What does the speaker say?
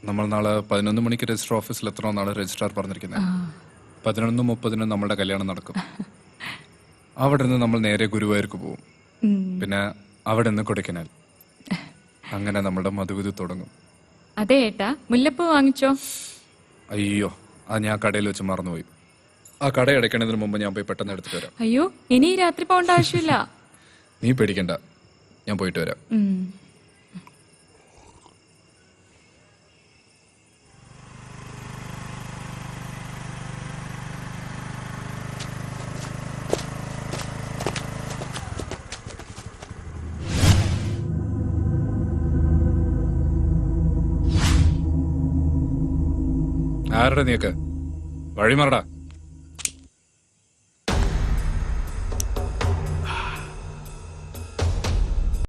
നമ്മൾ നാളെ 11 മണിക്ക് രജിസ്റ്റർ ഓഫീസിൽ എത്തണമെന്നാണ് രജിസ്ട്രാർ പറഞ്ഞിരിക്കുന്നത്. 11:30 നമ്മളുടെ കല്യാണം നടക്കും. അവിടെ നിന്ന് നമ്മൾ നേരെ ഗുരുവായൂർക്ക് പോകും. പിന്നെ അവിടെ നിന്ന് കൊടൈക്കനാൽ. അങ്ങനെ നമ്മുടെ മധുവിധു തുടങ്ങും. അതെ ഏട്ടാ, മുല്ലപ്പൂ വാങ്ങിച്ചോ? അയ്യോ, അത് ഞാൻ കടയിൽ വെച്ച് മറന്നുപോയി. ആ കട അടയ്ക്കണതിന് മുമ്പ് ഞാൻ പോയി പെട്ടെന്ന് എടുത്തിട്ട് വരാം. അയ്യോ, ഇനി രാത്രി പോകേണ്ട ആവശ്യമില്ല. നീ പേടിക്കണ്ട, ഞാൻ പോയിട്ട് വരാം. ആരുടെ നീക്ക് വഴിമാറടാ.